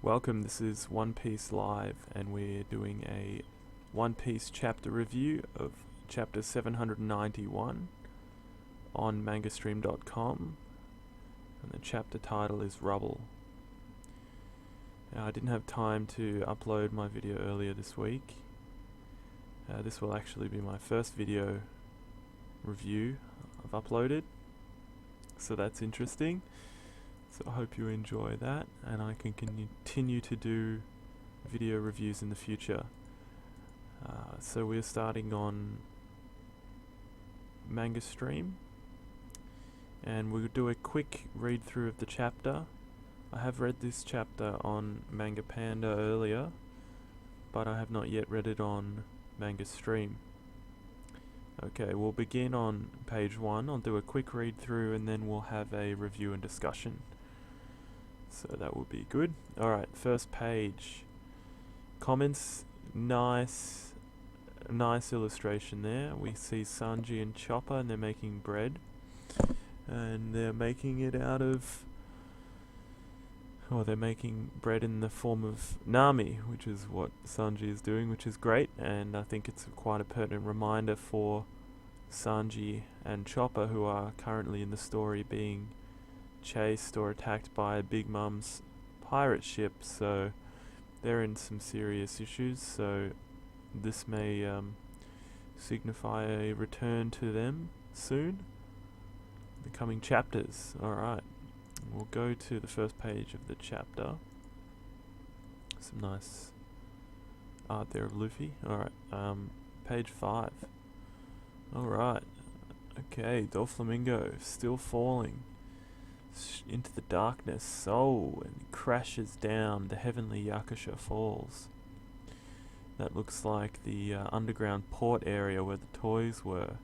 Welcome, this is One Piece Live, and we're doing a One Piece chapter review of chapter 791 on mangastream.com, and the chapter title is Rubble. I didn't have time to upload my video earlier this week. This will actually be my first video review I've uploaded, so that's interesting. So I hope you enjoy that, and I can continue to do video reviews in the future. So we're starting on Manga Stream, and we'll do a quick read through of the chapter. I have read this chapter on Manga Panda earlier, but I have not yet read it on Manga Stream. Okay, we'll begin on page 1. I'll do a quick read through and then we'll have a review and discussion. So that will be good. Alright, first page. Comments, nice illustration there. We see Sanji and Chopper, and they're making bread. And they're making it out of... they're making bread in the form of Nami, which is what Sanji is doing, which is great. And I think it's quite a pertinent reminder for Sanji and Chopper, who are currently in the story being chased or attacked by Big Mum's pirate ship, so they're in some serious issues. So this may signify a return to them soon, the coming chapters. Alright, we'll go to the first page of the chapter. Some nice art there of Luffy. Alright, page 5. Alright, okay, Doflamingo still falling into the darkness. And crashes down the heavenly Yakasha Falls. That looks like the underground port area where the toys were.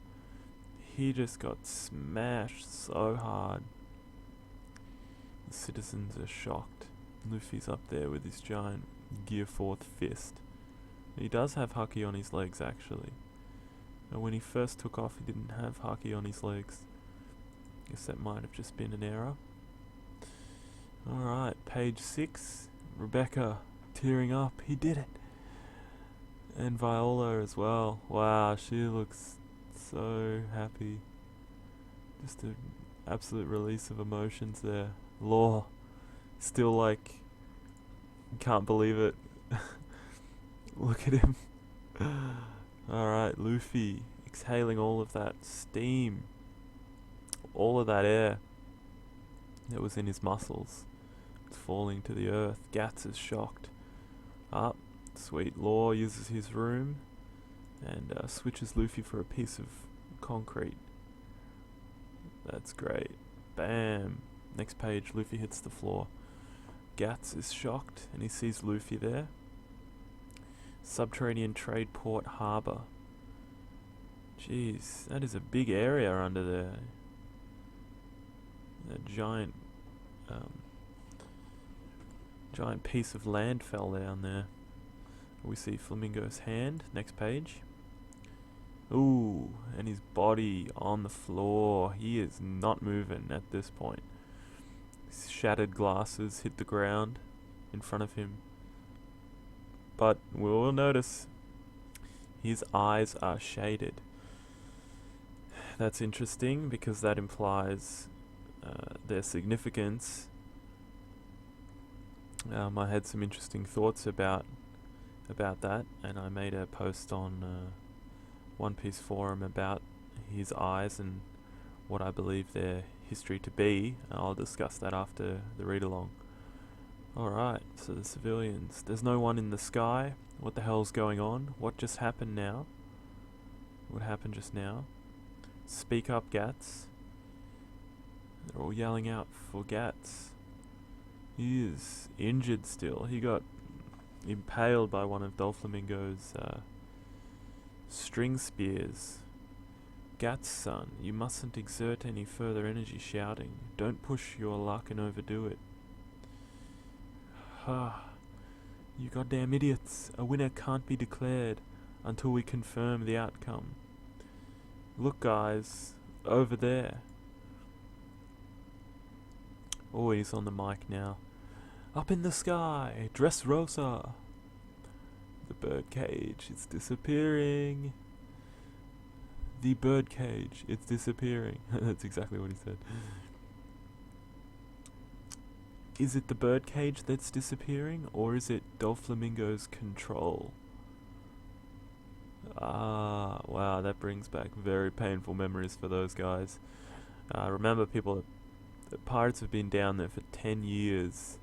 He just got smashed so hard. The citizens are shocked. Luffy's up there with his giant Gear 4th fist. He does have Haki on his legs, actually. And when he first took off, he didn't have Haki on his legs. Guess that might have just been an error. Alright, page 6. Rebecca tearing up. He did it. And Viola as well. Wow, she looks so happy. Just an absolute release of emotions there. Law still like, can't believe it. Look at him. Alright, Luffy exhaling all of that steam, all of that air that was in his muscles. It's falling to the earth. Guts is shocked. Up, sweet. Law uses his room and switches Luffy for a piece of concrete. That's great. Bam. Next page, Luffy hits the floor. Guts is shocked and he sees Luffy there. Subterranean trade port harbour. Jeez, that is a big area under there. That giant piece of land fell down there. We see Flamingo's hand. Next page. Ooh, and his body on the floor. He is not moving at this point. His shattered glasses hit the ground in front of him. But we will notice his eyes are shaded. That's interesting because that implies their significance. I had some interesting thoughts about that, and I made a post on One Piece forum about his eyes and what I believe their history to be. I'll discuss that after the read-along. Alright, so the civilians. There's no one in the sky. What the hell's going on? What just happened now? What happened just now? Speak up, Gats. They're all yelling out for Gats. He is injured still. He got impaled by one of Doflamingo's string spears. Gats, son, you mustn't exert any further energy shouting. Don't push your luck and overdo it. You goddamn idiots. A winner can't be declared until we confirm the outcome. Look, guys, over there. Oh, he's on the mic now. Up in the sky, Dressrosa. The birdcage is disappearing. The birdcage, it's disappearing. That's exactly what he said. Is it the birdcage that's disappearing, or is it Doflamingo's control? Ah, wow, that brings back very painful memories for those guys. Remember, people, the pirates have been down there for 10 years.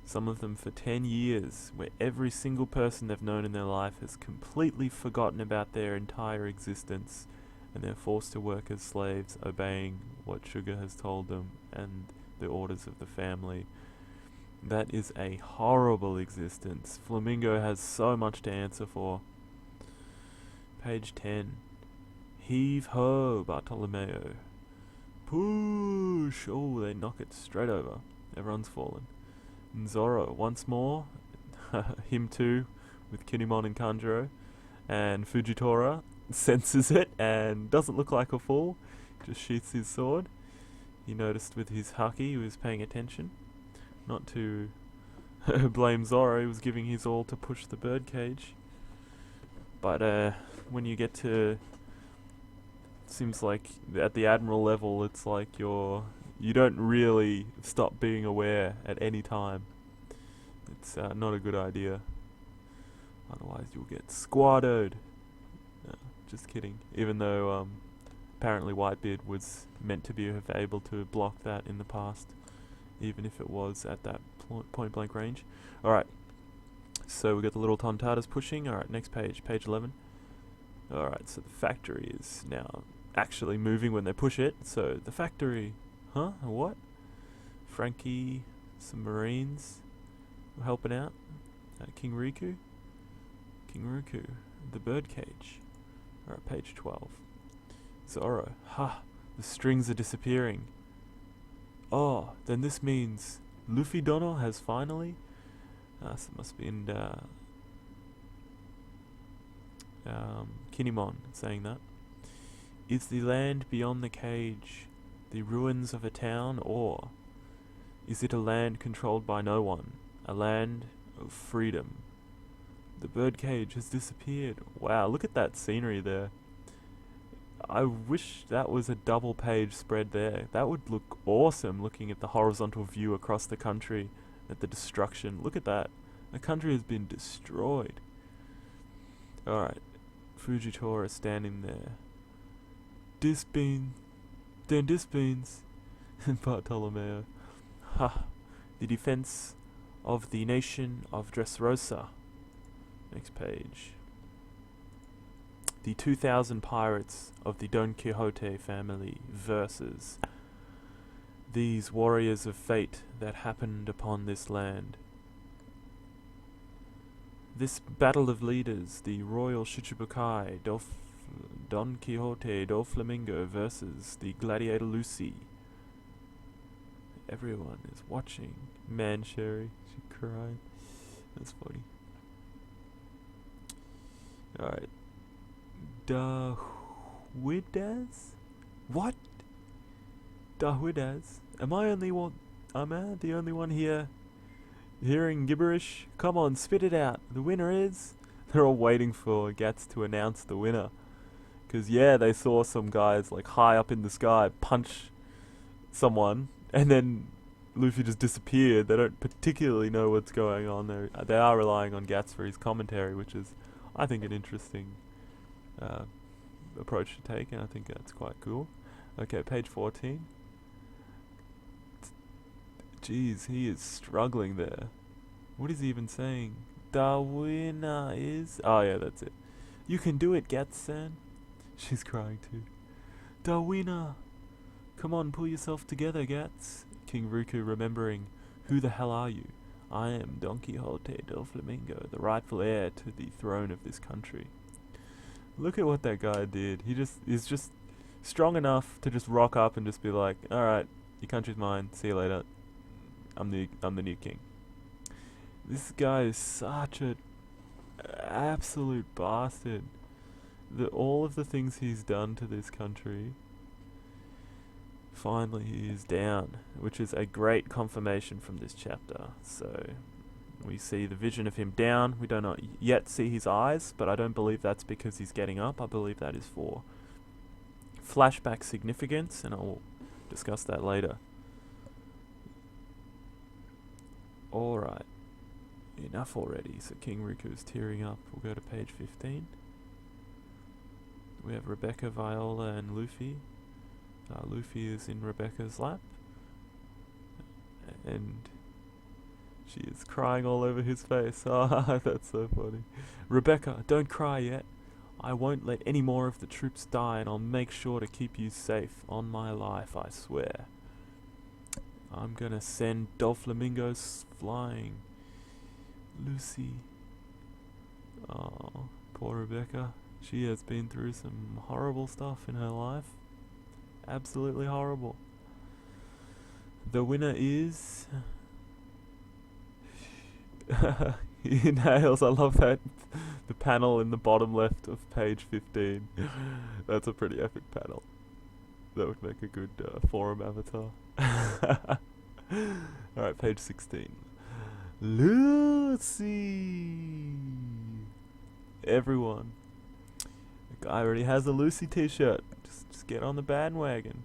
Some of them for 10 years, where every single person they've known in their life has completely forgotten about their entire existence, and they're forced to work as slaves, obeying what Sugar has told them and the orders of the family. That is a horrible existence. Flamingo has so much to answer for. Page 10. Heave ho, Bartolomeo. Push! Oh, they knock it straight over. Everyone's fallen. Zorro, once more. Him too, with Kinemon and Kanjuro. And Fujitora senses it and doesn't look like a fool. Just sheaths his sword. He noticed with his haki he was paying attention. Not to blame Zorro, he was giving his all to push the birdcage. But when you get to... Seems like at the Admiral level, it's like you don't really stop being aware at any time. It's not a good idea. Otherwise you'll get squatted. Just kidding. Even though apparently Whitebeard was meant to be able to block that in the past, even if it was at that point blank range. Alright, so we got the little Tontatas pushing. Alright, next page, page 11. Alright, so the factory is now actually moving when they push it. So the factory, huh? What? Frankie, some Marines were helping out. King Riku, the birdcage. Alright, page 12. Zorro, ha! The strings are disappearing. Oh, then this means Luffy Dono has finally... so it must be in Kinemon saying that. Is the land beyond the cage the ruins of a town, or is it a land controlled by no one? A land of freedom. The birdcage has disappeared. Wow, look at that scenery there. I wish that was a double page spread there. That would look awesome, looking at the horizontal view across the country, at the destruction. Look at that. The country has been destroyed. Alright, Fujitora standing there. Disbean. Dan Disbeans. Bartolomeo. Ha. The defense of the nation of Dressrosa. Next page. The 2,000 pirates of the Don Quixote family versus these warriors of fate that happened upon this land. This battle of leaders, the Royal Shichibukai, Don Quixote, Doflamingo versus the Gladiator Lucy. Everyone is watching. Man, Sherry, she cried. That's funny. Alright. Dahuidas? What? Dahuidas? Am I the only one here hearing gibberish? Come on, spit it out. The winner is... They're all waiting for Gats to announce the winner. Because, yeah, they saw some guys, like, high up in the sky punch someone, and then Luffy just disappeared. They don't particularly know what's going on. They are relying on Gats for his commentary, which is, I think, an interesting approach to take, and I think that's quite cool. Okay, page 14. Jeez, he is struggling there. What is he even saying? The winner is... Oh yeah, that's it. You can do it, Gats-san. She's crying too. The winner. Come on, pull yourself together, Gats. King Riku remembering, who the hell are you? I am Don Quixote Doflamingo, the rightful heir to the throne of this country. Look at what that guy did. He's just strong enough to just rock up and just be like, alright, your country's mine, see you later. I'm the new king. This guy is such a absolute bastard. All of the things he's done to this country. Finally he is down, which is a great confirmation from this chapter. So we see the vision of him down. We do not yet see his eyes, but I don't believe that's because he's getting up. I believe that is for flashback significance, and I'll discuss that later. Alright, enough already. So King Riku's tearing up. We'll go to page 15. We have Rebecca, Viola, and Luffy. Luffy is in Rebecca's lap, and she is crying all over his face. Ah, that's so funny. Rebecca, don't cry yet. I won't let any more of the troops die, and I'll make sure to keep you safe. On my life, I swear. I'm gonna send Doflamingos flying. Lucy. Oh, poor Rebecca. She has been through some horrible stuff in her life. Absolutely horrible. The winner is... he nails. I love that. The panel in the bottom left of page 15. That's a pretty epic panel. That would make a good forum avatar. Alright, page 16. Lucy! Everyone. The guy already has a Lucy t-shirt. Just get on the bandwagon.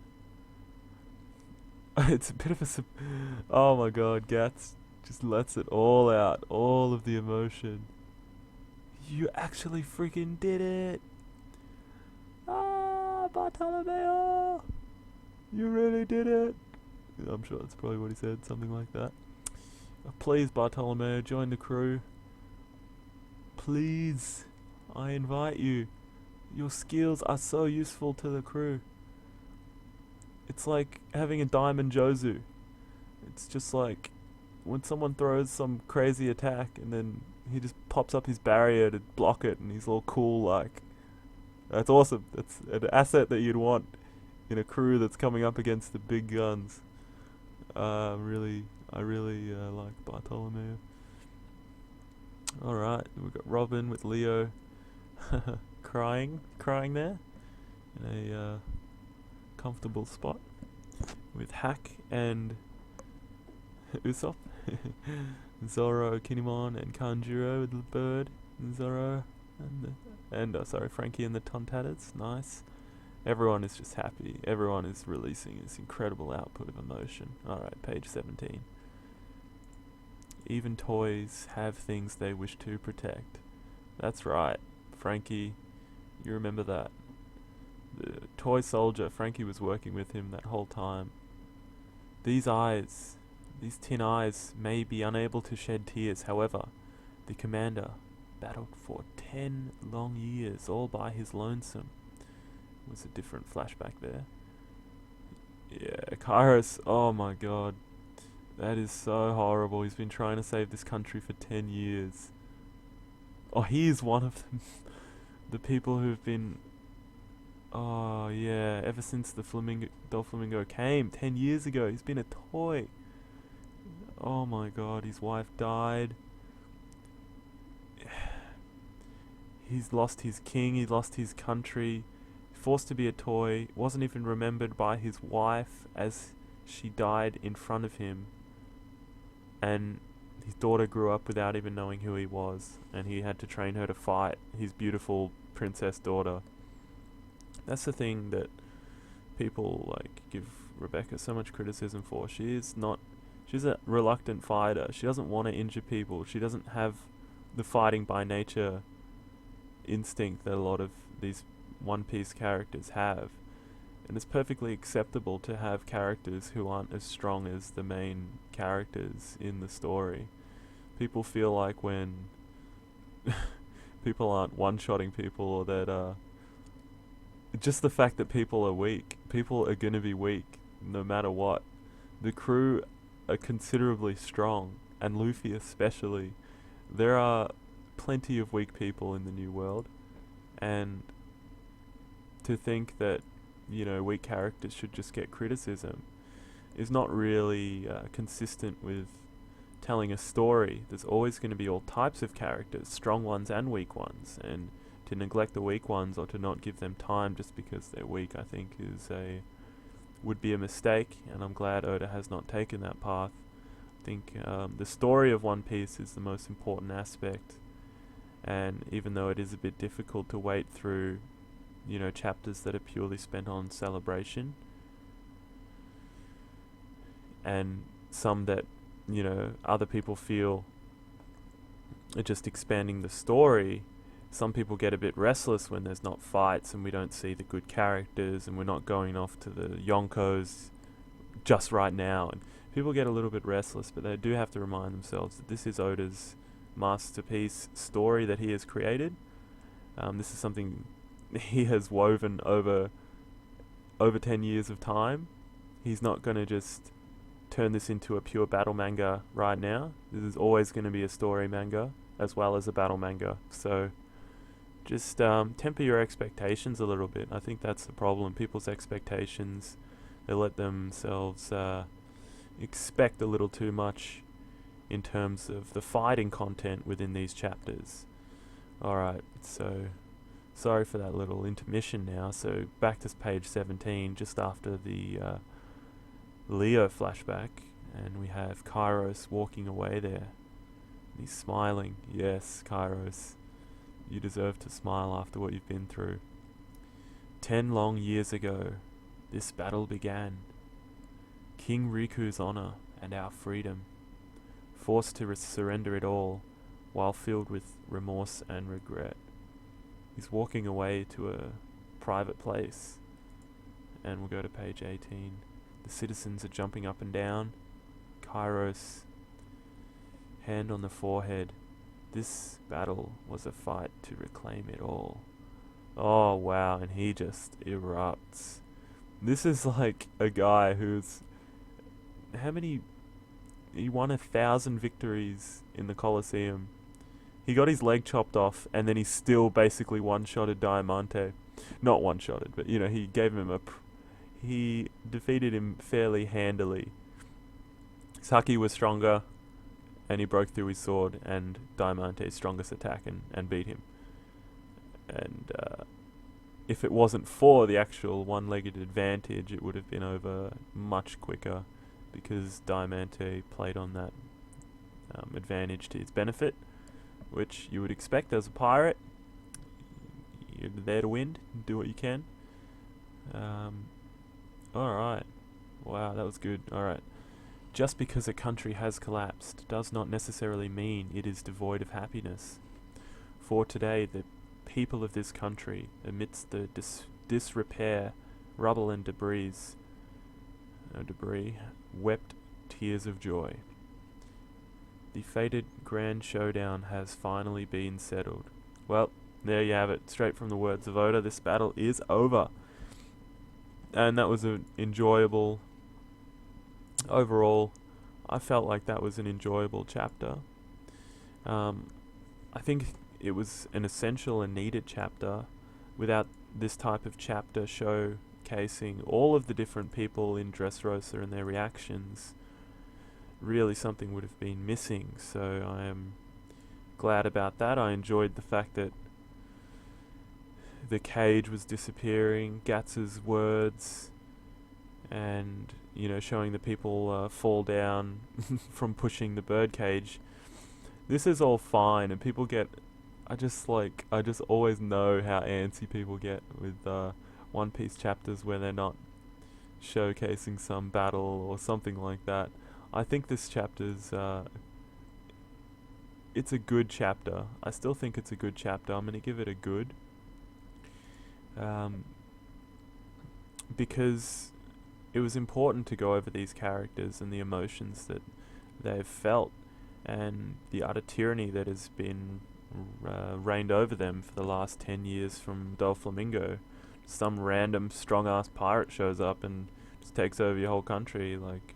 It's a bit of a... oh my god, Gats just lets it all out. All of the emotion. You actually freaking did it! Ah, Bartolomeo! You really did it! I'm sure that's probably what he said, something like that. Please, Bartolomeo, join the crew. Please, I invite you. Your skills are so useful to the crew. It's like having a Diamond Jozu. It's just like when someone throws some crazy attack and then he just pops up his barrier to block it and he's all cool like. That's awesome. That's an asset that you'd want in a crew that's coming up against the big guns. I really like Bartolomeo. Alright, we've got Robin with Leo crying there in a comfortable spot with Hack and Usopp, Zoro, Kinemon, and Kanjuro with the bird, and Zoro, and Frankie and the Tontatters. Nice. Everyone is just happy. Everyone is releasing this incredible output of emotion. Alright, page 17. Even toys have things they wish to protect. That's right, Frankie. You remember that. The toy soldier, Frankie was working with him that whole time. These eyes, these tin eyes, may be unable to shed tears. However, the commander battled for 10 long years all by his lonesome. Was a different flashback there. Yeah, Kairos, oh my god. That is so horrible. He's been trying to save this country for 10 years. Oh, he is one of them. The people who've been... oh, yeah. Ever since the Doflamingo came 10 years ago, he's been a toy. Oh my god, his wife died. He's lost his king, he lost his country. Forced to be a toy. Wasn't even remembered by his wife as she died in front of him. And his daughter grew up without even knowing who he was, and he had to train her to fight his beautiful princess daughter. That's the thing that people like give Rebecca so much criticism for. She's a reluctant fighter. She doesn't want to injure people. She doesn't have the fighting by nature instinct that a lot of these One Piece characters have. And it's perfectly acceptable to have characters who aren't as strong as the main characters in the story. People feel like when people aren't one-shotting people, or that just the fact that people are weak. People are gonna be weak no matter what. The crew are considerably strong, and Luffy especially. There are plenty of weak people in the New World, and to think that, you know, weak characters should just get criticism is not really consistent with telling a story. There's always going to be all types of characters, strong ones and weak ones, and to neglect the weak ones or to not give them time just because they're weak, I think is a would be a mistake, and I'm glad Oda has not taken that path. I think the story of One Piece is the most important aspect, and even though it is a bit difficult to wait through, chapters that are purely spent on celebration, and some that, other people feel are just expanding the story, some people get a bit restless when there's not fights and we don't see the good characters and we're not going off to the Yonkos just right now. And people get a little bit restless, but they do have to remind themselves that this is Oda's masterpiece story that he has created. This is something he has woven over 10 years of time. He's not going to just turn this into a pure battle manga right now. This is always going to be a story manga as well as a battle manga. So just temper your expectations a little bit. I think that's the problem. People's expectations, they let themselves expect a little too much in terms of the fighting content within these chapters. Alright, so sorry for that little intermission now. So back to page 17, just after the Leo flashback, and we have Kairos walking away there. He's smiling. Yes, Kairos, you deserve to smile after what you've been through. 10 long years ago, this battle began. King Riku's honor and our freedom, forced to surrender it all while filled with remorse and regret. He's walking away to a private place, and we'll go to page 18. The citizens are jumping up and down. Kairos, hand on the forehead. This battle was a fight to reclaim it all. Oh wow, and he just erupts. This is like a guy who's... He won 1,000 victories in the Colosseum. He got his leg chopped off, and then he still basically one-shotted Diamante. Not one-shotted, but he gave him he defeated him fairly handily. Saki was stronger, and he broke through his sword, and Diamante's strongest attack, and beat him. And if it wasn't for the actual one-legged advantage, it would have been over much quicker, because Diamante played on that advantage to his benefit, which you would expect as a pirate. You're there to win, do what you can. Alright. Wow, that was good. Alright. Just because a country has collapsed does not necessarily mean it is devoid of happiness. For today, the people of this country, amidst the disrepair, rubble and debris, wept tears of joy. The fated grand showdown has finally been settled. Well, there you have it. Straight from the words of Oda, this battle is over. And that was an enjoyable... Overall, I felt like that was an enjoyable chapter. I think it was an essential and needed chapter. Without this type of chapter showcasing all of the different people in Dressrosa and their reactions, really something would have been missing. So I am glad about that. I enjoyed the fact that the cage was disappearing, Gatz's words, and showing the people fall down from pushing the bird cage. This is all fine, and people get... I just always know how antsy people get with One Piece chapters where they're not showcasing some battle or something like that. I think this chapter's... it's a good chapter. I still think it's a good chapter. I'm going to give it a good. Because it was important to go over these characters and the emotions that they've felt, and the utter tyranny that has been reigned over them for the last 10 years from Doflamingo. Some random strong-ass pirate shows up and just takes over your whole country. Like,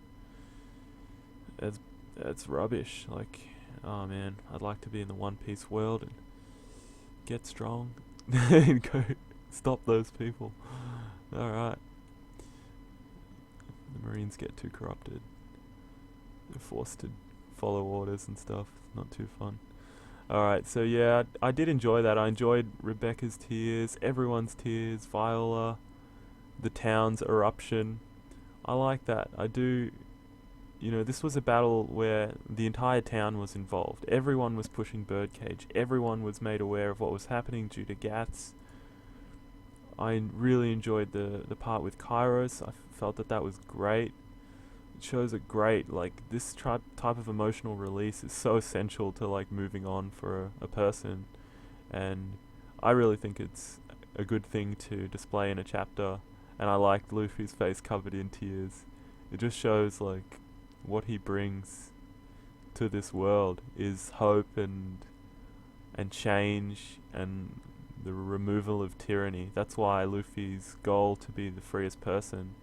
that's rubbish. Like, oh man, I'd like to be in the One Piece world and get strong and go stop those people. Alright. The Marines get too corrupted. They're forced to follow orders and stuff. Not too fun. Alright, so yeah, I did enjoy that. I enjoyed Rebecca's tears, everyone's tears, Viola, the town's eruption. I like that. I do. This was a battle where the entire town was involved. Everyone was pushing Birdcage. Everyone was made aware of what was happening due to Gats. I really enjoyed the part with Kairos. I felt that was great. It shows a great, this type of emotional release is so essential to, moving on for a person. And I really think it's a good thing to display in a chapter. And I liked Luffy's face covered in tears. It just shows, what he brings to this world is hope and change and the removal of tyranny. That's why Luffy's goal to be the freest person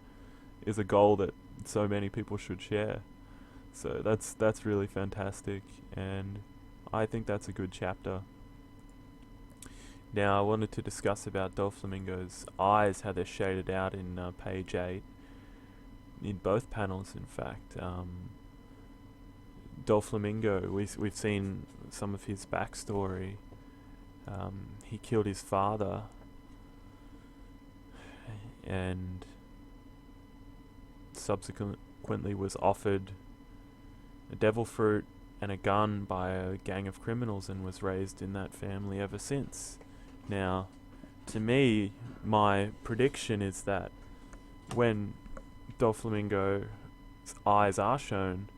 is a goal that so many people should share. So that's really fantastic, and I think that's a good chapter. Now I wanted to discuss about Doflamingo's eyes, how they're shaded out in page 8. In both panels, in fact. Doflamingo, we've seen some of his backstory. He killed his father, and subsequently was offered a devil fruit and a gun by a gang of criminals, and was raised in that family ever since. Now, to me, my prediction is that when Doflamingo's eyes are shown,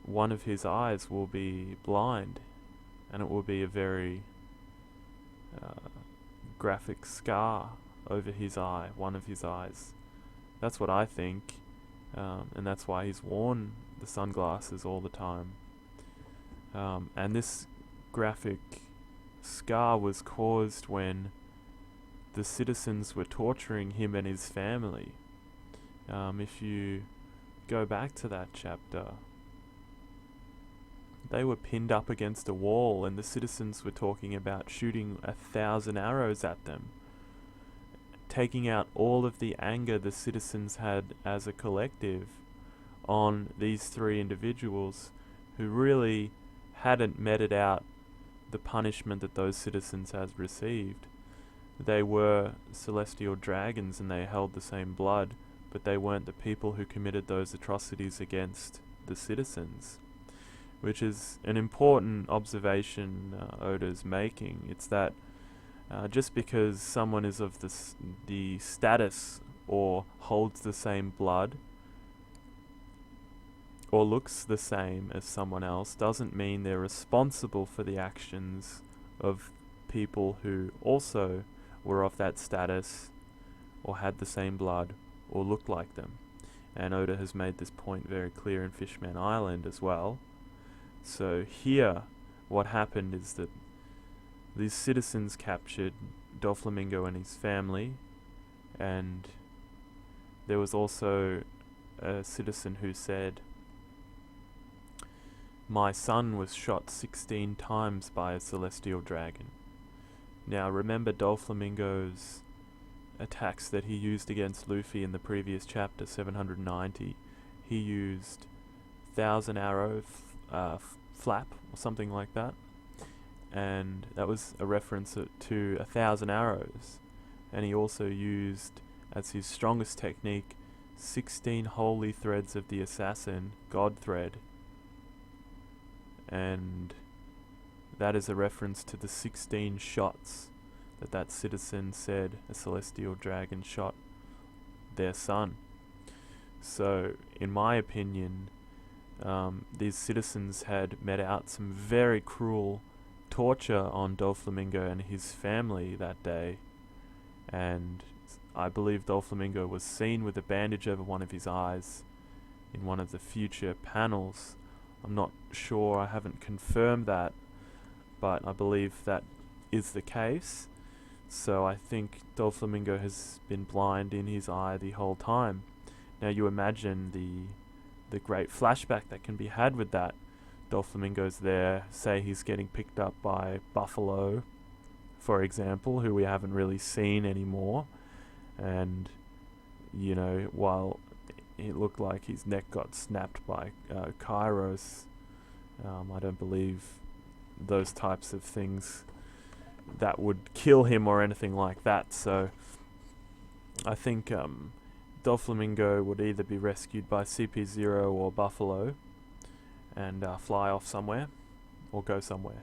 one of his eyes will be blind, and it will be a very graphic scar over his eye, one of his eyes. That's what I think, and that's why he's worn the sunglasses all the time. And this graphic scar was caused when the citizens were torturing him and his family. If you go back to that chapter, they were pinned up against a wall, and the citizens were talking about shooting 1,000 arrows at them, taking out all of the anger the citizens had as a collective on these three individuals who really hadn't meted out the punishment that those citizens had received. They were celestial dragons and they held the same blood, but they weren't the people who committed those atrocities against the citizens, which is an important observation Oda's making. It's that just because someone is of the status or holds the same blood or looks the same as someone else doesn't mean they're responsible for the actions of people who also were of that status or had the same blood or looked like them. And Oda has made this point very clear in Fishman Island as well. So here, what happened is that these citizens captured Doflamingo and his family, and there was also a citizen who said, "My son was shot 16 times by a celestial dragon." Now remember Doflamingo's attacks that he used against Luffy in the previous chapter, 790. He used 1,000 arrow flap or something like that, and that was a reference to 1,000 arrows. And he also used as his strongest technique 16 holy threads of the assassin, God thread, and that is a reference to the 16 shots that citizen said a celestial dragon shot their son. So, in my opinion, these citizens had met out some very cruel torture on Doflamingo and his family that day, and I believe Doflamingo was seen with a bandage over one of his eyes in one of the future panels. I'm not sure, I haven't confirmed that, but I believe that is the case. So I think Doflamingo has been blind in his eye the whole time. Now you imagine the great flashback that can be had with that. Doflamingo's there, say he's getting picked up by Buffalo, for example, who we haven't really seen anymore, and while it looked like his neck got snapped by Kairos, I don't believe those types of things that would kill him or anything like that. So I think Doflamingo would either be rescued by CP0 or Buffalo and fly off somewhere or go somewhere.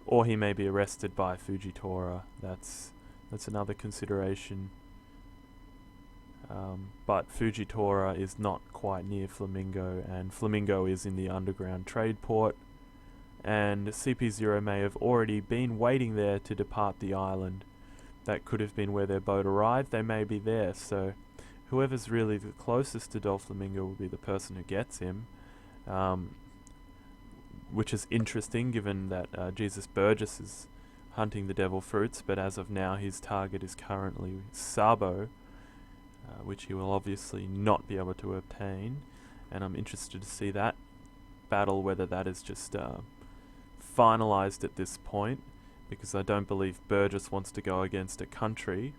Or he may be arrested by Fujitora. That's another consideration. But Fujitora is not quite near Flamingo, and Flamingo is in the underground trade port, and CP0 may have already been waiting there to depart the island. That could have been where their boat arrived. They may be there, so whoever's really the closest to Doflamingo will be the person who gets him, which is interesting given that Jesus Burgess is hunting the devil fruits, but as of now his target is currently Sabo, which he will obviously not be able to obtain, and I'm interested to see that battle, whether that is just finalized at this point, because I don't believe Burgess wants to go against a country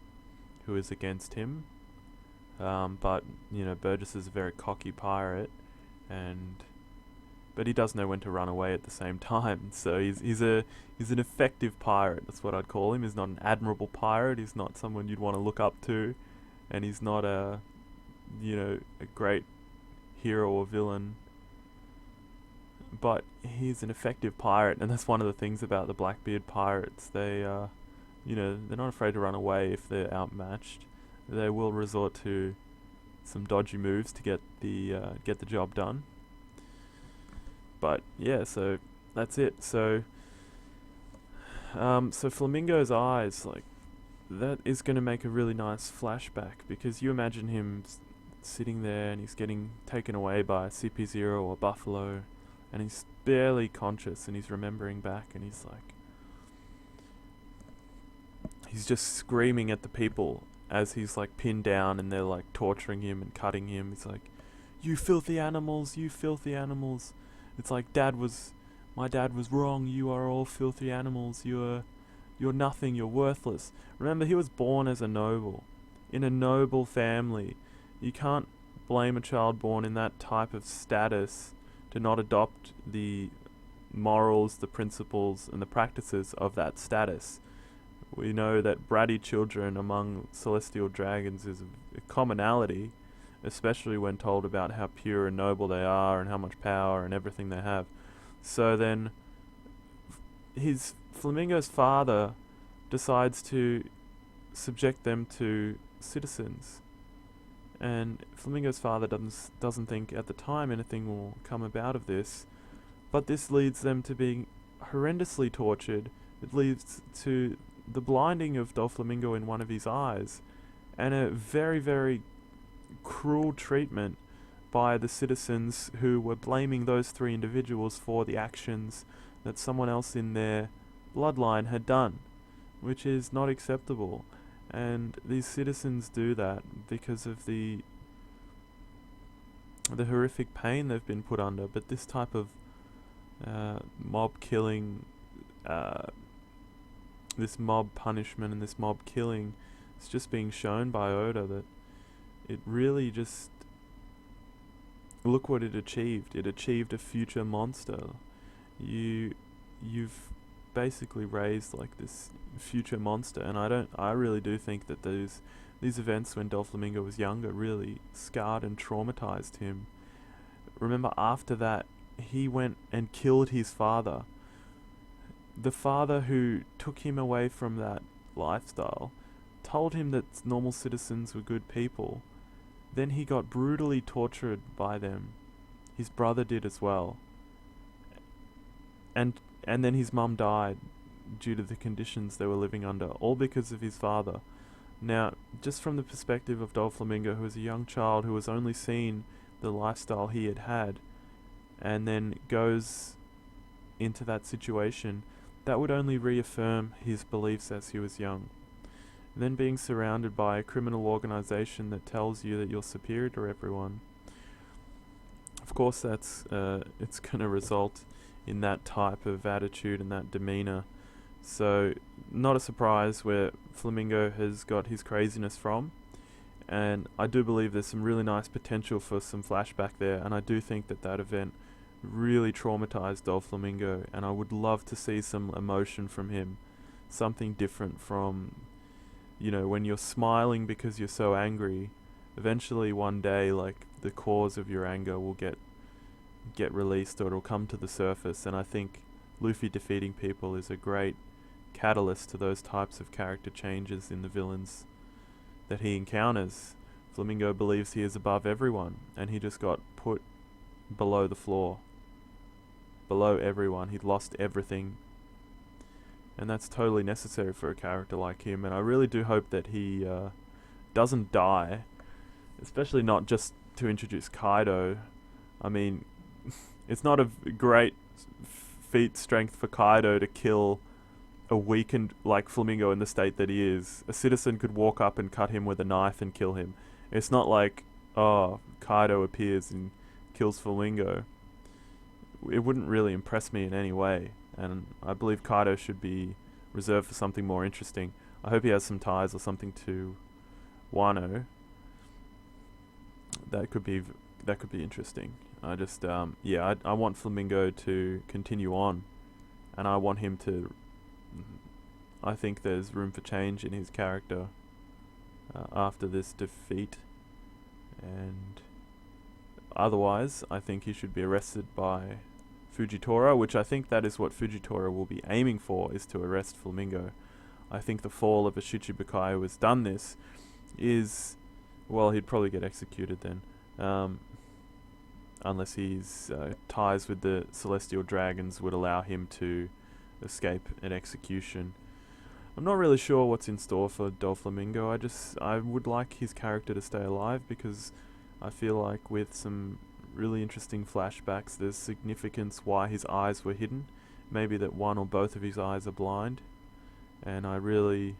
who is against him. But Burgess is a very cocky pirate, but he does know when to run away at the same time. So he's an effective pirate. That's what I'd call him. He's not an admirable pirate. He's not someone you'd want to look up to, and he's not a great hero or villain. But he's an effective pirate, and that's one of the things about the Blackbeard pirates. They, they're not afraid to run away if they're outmatched. They will resort to some dodgy moves to get the job done. But yeah, so that's it. So Flamingo's eyes, like, that is going to make a really nice flashback, because you imagine him sitting there and he's getting taken away by CP0 or Buffalo, and he's barely conscious, and he's remembering back, and he's just screaming at the people as he's like pinned down and they're like torturing him and cutting him. He's like, "You filthy animals, you filthy animals." It's like, my dad was wrong. You are all filthy animals. You're nothing. You're worthless. Remember, he was born as a noble, in a noble family. You can't blame a child born in that type of status to not adopt the morals, the principles, and the practices of that status. We know that bratty children among celestial dragons is a commonality, especially when told about how pure and noble they are and how much power and everything they have. So then Flamingo's father decides to subject them to citizens, and Flamingo's father doesn't think at the time anything will come about of this, but this leads them to being horrendously tortured. It leads to the blinding of Doflamingo in one of his eyes, and a very, very cruel treatment by the citizens who were blaming those three individuals for the actions that someone else in their bloodline had done, which is not acceptable. And these citizens do that because of the horrific pain they've been put under. But this type of mob killing, this mob punishment and this mob killing, is just being shown by Oda that it really just, look what it achieved. It achieved a future monster. You've basically raised like this future monster, and I really do think that these events when Doflamingo was younger really scarred and traumatized him. Remember, after that, he went and killed his father. The father who took him away from that lifestyle told him that normal citizens were good people. Then he got brutally tortured by them. His brother did as well. And then his mum died due to the conditions they were living under, all because of his father. Now, just from the perspective of Doflamingo, who was a young child who has only seen the lifestyle he had had, and then goes into that situation, that would only reaffirm his beliefs as he was young. And then being surrounded by a criminal organization that tells you that you're superior to everyone, of course that's it's going to result in that type of attitude and that demeanor. So not a surprise where Flamingo has got his craziness from, and I do believe there's some really nice potential for some flashback there, and I do think that event really traumatized Doflamingo, and I would love to see some emotion from him, something different from when you're smiling because you're so angry, eventually one day, like, the cause of your anger will get released, or it'll come to the surface. And I think Luffy defeating people is a great catalyst to those types of character changes in the villains that he encounters. Flamingo believes he is above everyone, and he just got put below the floor, below everyone. He'd lost everything, and that's totally necessary for a character like him. And I really do hope that he doesn't die, especially not just to introduce Kaido. I mean, it's not a great feat strength for Kaido to kill a weakened like Flamingo in the state that he is. A citizen could walk up and cut him with a knife and kill him. It's not like, oh, Kaido appears and kills Flamingo. It wouldn't really impress me in any way, and I believe Kaido should be reserved for something more interesting. I hope he has some ties or something to Wano. That could be interesting. I want Flamingo to continue on, and I want him to. I think there's room for change in his character after this defeat, and otherwise, I think he should be arrested by Fujitora, which I think that is what Fujitora will be aiming for, is to arrest Flamingo. I think the fall of a Shichibukai who has done this is, well, he'd probably get executed then, unless his ties with the Celestial Dragons would allow him to escape an execution. I'm not really sure what's in store for Doflamingo. I would like his character to stay alive, because I feel like with some really interesting flashbacks, there's significance why his eyes were hidden. Maybe that one or both of his eyes are blind, and I really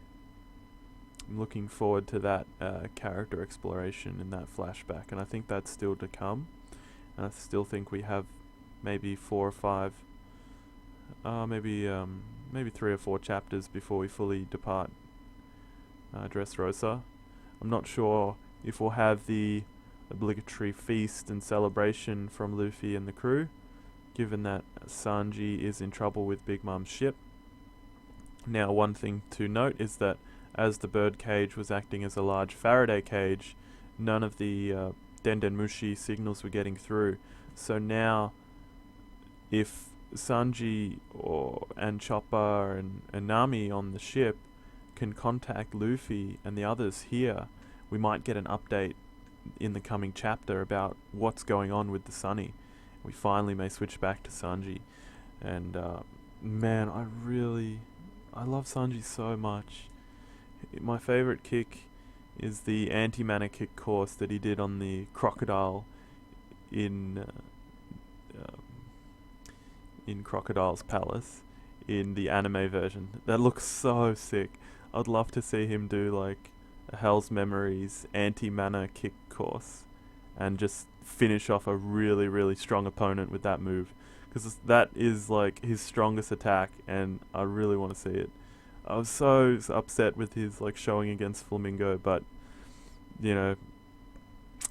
am looking forward to that character exploration in that flashback, and I think that's still to come. And I still think we have maybe 4 or 5, maybe 3 or 4 chapters before we fully depart Dressrosa. I'm not sure if we'll have the obligatory feast and celebration from Luffy and the crew, given that Sanji is in trouble with Big Mom's ship. Now, one thing to note is that as the bird cage was acting as a large Faraday cage, none of the Dendenmushi signals were getting through. So now, if Sanji and Chopper and Nami on the ship can contact Luffy and the others here, we might get an update in the coming chapter about what's going on with the Sunny. We finally may switch back to Sanji, and man, I love Sanji so much. My favorite kick is the anti-mana kick course that he did on the crocodile in Crocodile's Palace in the anime version. That looks so sick. I'd love to see him do like a Hell's Memories anti-mana kick course and just finish off a really, really strong opponent with that move, because that is like his strongest attack, and I really want to see it. I was so upset with his like showing against Flamingo, but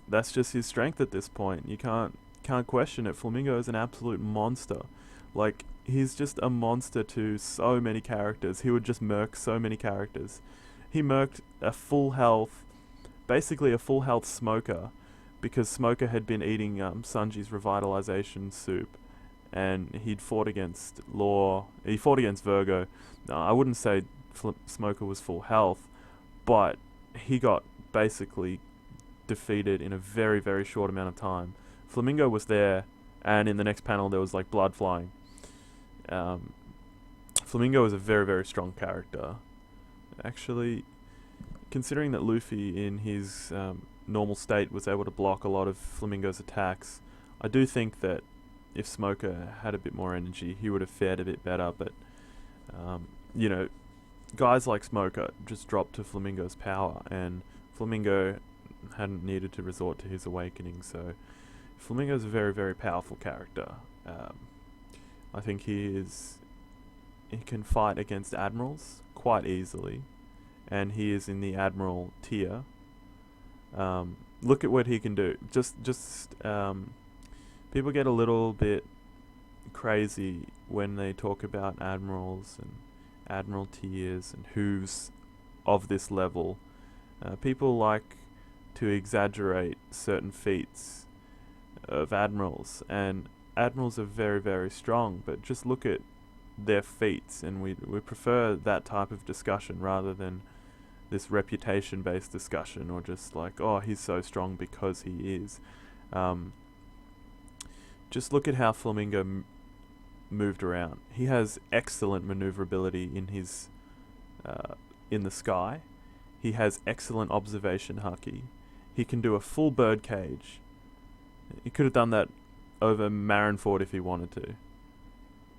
that's just his strength at this point. You can't question it. Flamingo is an absolute monster. Like, he's just a monster to so many characters. He would just murk so many characters. He murked basically a full health Smoker, because Smoker had been eating Sanji's revitalization soup, and he'd fought against Law. He fought against Virgo. I wouldn't say Smoker was full health, but he got basically defeated in a very, very short amount of time. Flamingo was there, and in the next panel there was like blood flying. Flamingo is a very, very strong character. Actually, considering that Luffy in his normal state was able to block a lot of Flamingo's attacks, I do think that if Smoker had a bit more energy, he would have fared a bit better. But guys like Smoker just dropped to Flamingo's power, and Flamingo hadn't needed to resort to his awakening. So Flamingo's a very, very powerful character. I think he can fight against admirals quite easily, and he is in the admiral tier. Look at what he can do. People get a little bit crazy when they talk about admirals and admiral tiers and who's of this level. People like to exaggerate certain feats of admirals, and admirals are very, very strong, but just look at their feats, and we prefer that type of discussion rather than this reputation based discussion, or just like, oh, he's so strong because he is. Just look at how Flamingo moved around. He has excellent maneuverability in his in the sky. He has excellent observation haki. He can do a full bird cage. He could have done that over Marineford if he wanted to.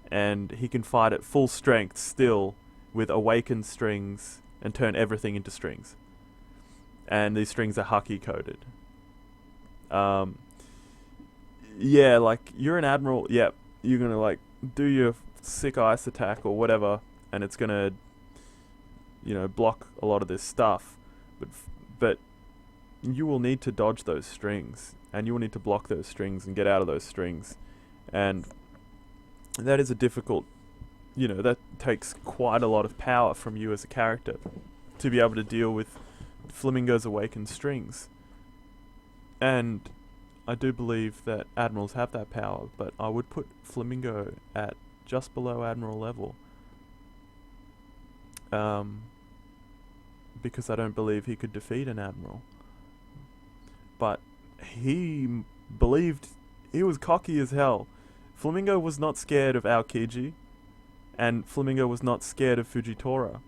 And he can fight at full strength still with awakened strings and turn everything into strings. And these strings are haki coded. Yeah, like, you're an admiral, yep, you're gonna like do your sick ice attack or whatever, and it's gonna, block a lot of this stuff. But you will need to dodge those strings, and you will need to block those strings and get out of those strings. And that is a difficult, that takes quite a lot of power from you as a character to be able to deal with Flamingo's awakened strings. And I do believe that admirals have that power, but I would put Flamingo at just below admiral level. Because I don't believe he could defeat an admiral. But he believed, he was cocky as hell. Flamingo was not scared of Aokiji, and Flamingo was not scared of Fujitora.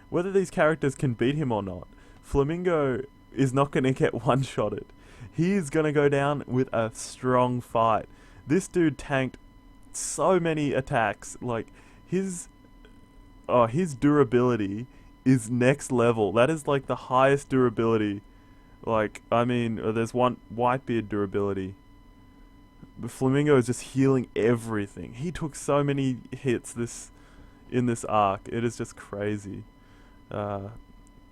Whether these characters can beat him or not, Flamingo is not going to get one-shotted. He is going to go down with a strong fight. This dude tanked so many attacks. Like, his durability is next level. That is like the highest durability. Like, I mean, there's one Whitebeard durability. But Flamingo is just healing everything. He took so many hits in this arc. It is just crazy.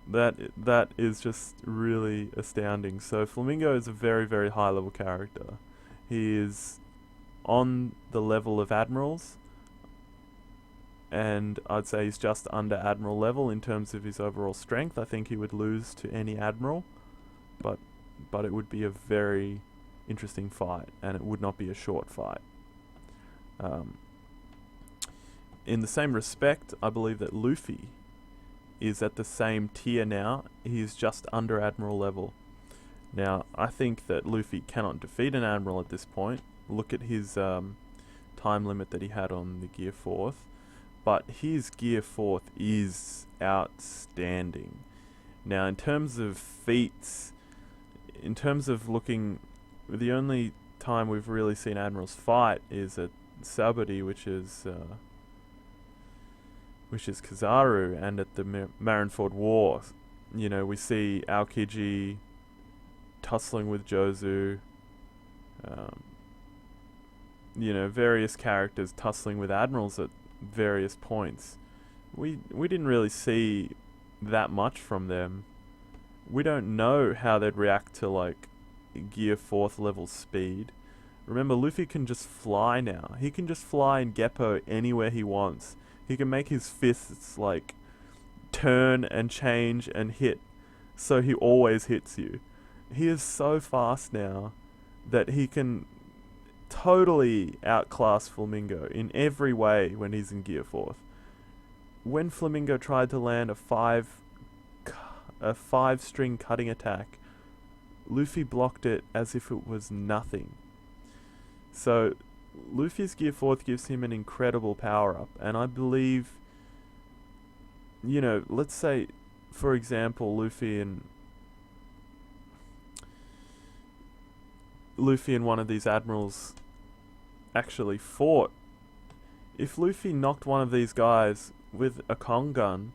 That is just really astounding. So Flamingo is a very, very high level character. He is on the level of admirals, and I'd say he's just under admiral level in terms of his overall strength. I think he would lose to any admiral, but it would be a very interesting fight, and it would not be a short fight. In the same respect, I believe that Luffy is at the same tier now. He's just under admiral level. Now, I think that Luffy cannot defeat an admiral at this point. Look at his time limit that he had on the Gear 4th. But his Gear 4th is outstanding. Now, in terms of feats, in terms of looking, the only time we've really seen admirals fight is at Sabaody, which is Kizaru, and at the Marineford War. We see Aokiji tussling with Jozu. Various characters tussling with admirals at various points. We didn't really see that much from them. We don't know how they'd react to like Gear 4th level speed. Remember, Luffy can just fly now. He can just fly in Geppo anywhere he wants. He can make his fists like turn and change and hit, so he always hits you. He is so fast now that he can totally outclass Flamingo in every way when he's in Gear 4th. When Flamingo tried to land a 5-string cutting attack, Luffy blocked it as if it was nothing. So Luffy's Gear 4th gives him an incredible power-up, and I believe, let's say, for example, Luffy and one of these admirals actually fought. If Luffy knocked one of these guys with a Kong gun,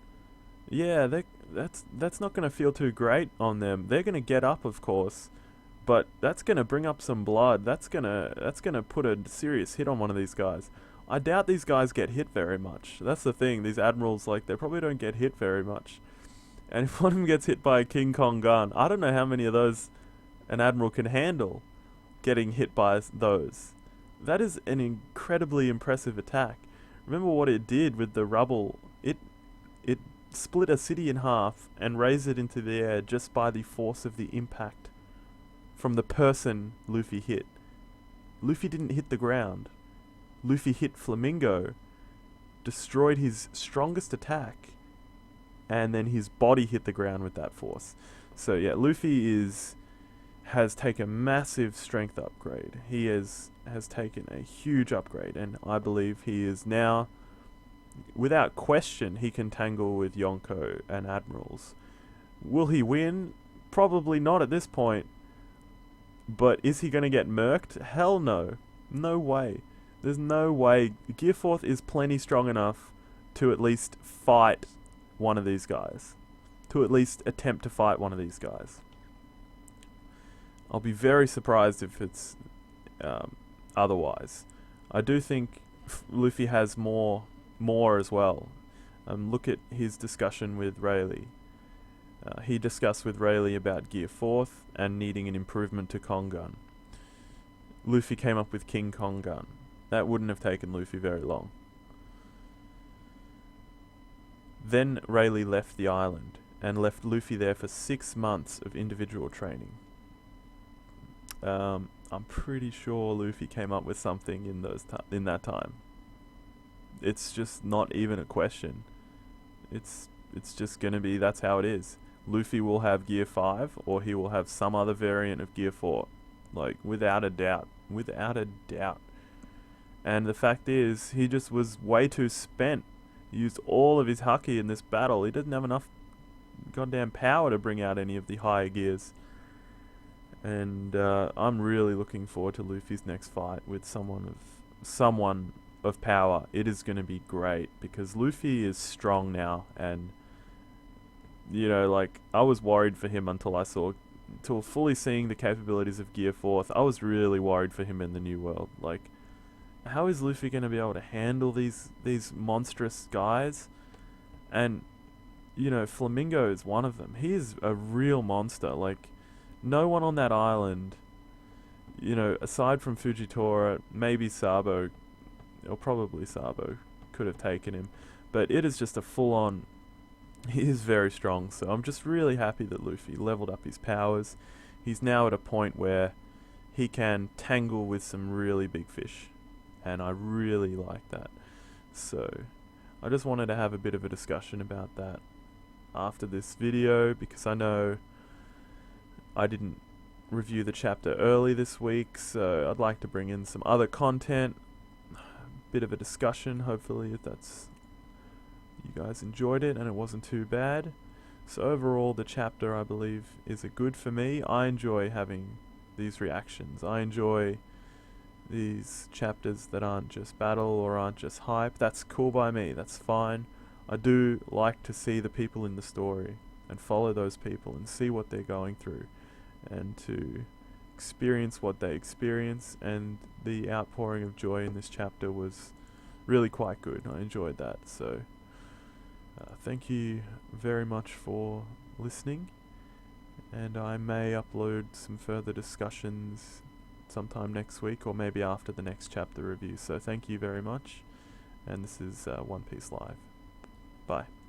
yeah, that's not going to feel too great on them. They're going to get up, of course, but that's going to bring up some blood. That's going to put a serious hit on one of these guys. I doubt these guys get hit very much. That's the thing. These admirals, like, they probably don't get hit very much. And if one of them gets hit by a King Kong gun, I don't know how many of those an admiral can handle getting hit by those. That is an incredibly impressive attack. Remember what it did with the rubble. It split a city in half and raise it into the air just by the force of the impact from the person Luffy hit. Luffy didn't hit the ground. Luffy hit Flamingo, destroyed his strongest attack, and then his body hit the ground with that force. So yeah, Luffy has taken a massive strength upgrade. He has taken a huge upgrade, and I believe he is now, without question, he can tangle with Yonko and Admirals. Will he win? Probably not at this point. But is he going to get murked? Hell no. No way. There's no way. Gear 4th is plenty strong enough to at least fight one of these guys. To at least attempt to fight one of these guys. I'll be very surprised if it's otherwise. I do think Luffy has more as well. Look at his discussion with Rayleigh. He discussed with Rayleigh about Gear 4th and needing an improvement to Kongan. Luffy came up with King Kongan. That wouldn't have taken Luffy very long. Then Rayleigh left the island and left Luffy there for 6 months of individual training. I'm pretty sure Luffy came up with something in that time. It's just not even a question. It's just gonna be, that's how it is. Luffy will have Gear 5, or he will have some other variant of Gear 4. Like, without a doubt. Without a doubt. And the fact is, he just was way too spent. He used all of his haki in this battle. He doesn't have enough goddamn power to bring out any of the higher gears. And I'm really looking forward to Luffy's next fight with someone of power. It is going to be great, because Luffy is strong now, and you know, like, I was worried for him until fully seeing the capabilities of Gear 4th. I was really worried for him in the New World. Like, how is Luffy going to be able to handle these monstrous guys? And, you know, Flamingo is one of them. He is a real monster. Like, no one on that island, you know, aside from Fujitora, maybe Sabo, or probably Sabo, could have taken him. But it is just a full-on... He is very strong, so I'm just really happy that Luffy leveled up his powers. He's now at a point where he can tangle with some really big fish, and I really like that. So I just wanted to have a bit of a discussion about that after this video, because I know I didn't review the chapter early this week, so I'd like to bring in some other content, a bit of a discussion, hopefully, if that's... you guys enjoyed it and it wasn't too bad. So overall, the chapter, I believe, is a good for me. I enjoy having these reactions. I enjoy these chapters that aren't just battle or aren't just hype. That's cool by me. That's fine. I do like to see the people in the story and follow those people and see what they're going through, and to experience what they experience. And the outpouring of joy in this chapter was really quite good. I enjoyed that. So thank you very much for listening, and I may upload some further discussions sometime next week, or maybe after the next chapter review. So thank you very much, and this is One Piece Live. Bye.